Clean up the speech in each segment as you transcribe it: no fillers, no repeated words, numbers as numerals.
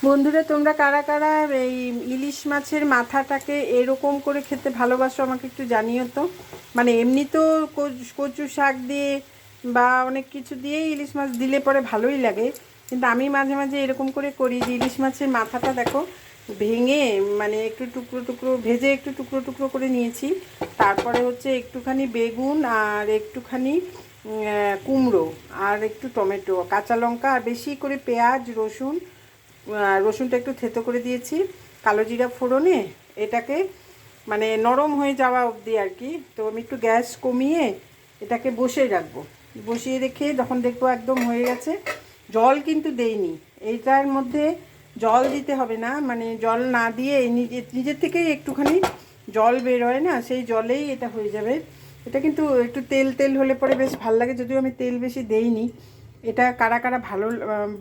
বন্ধুরা, তোমরা কারা কারা এই ইলিশ মাছের মাথাটাকে এরকম করে খেতে ভালোবাসো আমাকে একটু জানিও তো। মানে এমনি তো কচু শাক দিয়ে বা অনেক কিছু দিয়েই ইলিশ মাছ দিলে পরে ভালোই লাগে, কিন্তু আমি মাঝে মাঝে এরকম করে করি যে ইলিশ মাছের মাথাটা দেখো ভেঙে মানে একটু টুকরো টুকরো ভেজে একটু টুকরো টুকরো করে নিয়েছি। তারপরে হচ্ছে একটুখানি বেগুন আর একটুখানি কুমড়ো আর একটু টমেটো, কাঁচা লঙ্কা আর বেশি করে পেঁয়াজ রসুনটা একটু থেতো করে দিয়েছি। কালো জিরা ফোড়নে এটাকে মানে নরম হয়ে যাওয়া অবধি আর কি। তো আমি একটু গ্যাস কমিয়ে এটাকে বসিয়ে রাখবো। বসিয়ে রেখে যখন দেখবো একদম হয়ে গেছে, জল কিন্তু দেইনি এইটার মধ্যে, জল দিতে হবে না, মানে জল না দিয়ে নিজের থেকেই একটুখানি জল বের হয় না, সেই জলেই এটা হয়ে যাবে। এটা কিন্তু একটু তেল তেল হলে পরে বেশ ভালো লাগে, যদিও আমি তেল বেশি দেইনি। এটা কারা কারা ভালো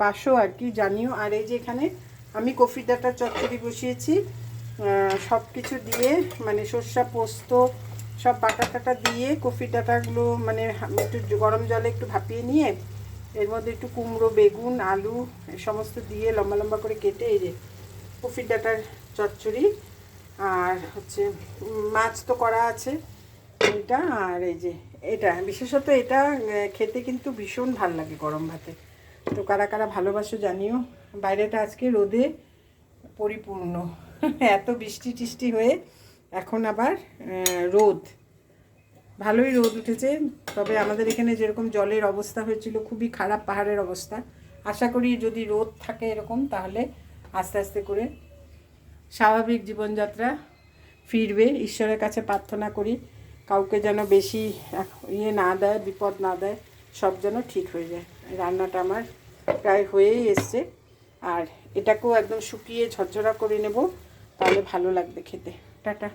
বাসো আর কি জানিও। আর এই যে এখানে আমি কফি ডাঁটার চচ্চড়ি বসিয়েছি, সব কিছু দিয়ে মানে সর্ষা পোস্ত সব বাটা টাটা দিয়ে কফি ডাঁটাগুলো মানে একটু গরম জলে একটু ভাপিয়ে নিয়ে এর মধ্যে একটু কুমড়ো বেগুন আলু সমস্ত দিয়ে লম্বা লম্বা করে কেটে এই যে কফি ডাঁটার চচ্চড়ি। আর হচ্ছে মাছ তো করা আছে এটা। আর এই যে এটা বিশেষত এটা খেতে কিন্তু ভীষণ ভাল লাগে গরম ভাতে। তো কারা কারা ভালোবাসো জানিও। বাইরেটা আজকে রোদে পরিপূর্ণ, এত বৃষ্টি টিষ্টি হয়ে এখন আবার রোদ, ভালোই রোদ উঠেছে। তবে আমাদের এখানে যেরকম জলের অবস্থা হয়েছিল খুবই খারাপ, পাহাড়ের অবস্থা, আশা করি যদি রোদ থাকে এরকম তাহলে আস্তে আস্তে করে স্বাভাবিক জীবনযাত্রা ফিরবে। ঈশ্বরের কাছে প্রার্থনা করি কাউকে যেন বেশি না দেয়, বিপদ না দেয়, সব যেন ঠিক হয়ে যায়। রান্নাটা আমার প্রায় হয়েই এসছে, আর এটাকেও একদম শুকিয়ে ঝরঝরা করে নেব, তাহলে ভালো লাগবে খেতে। টাটা।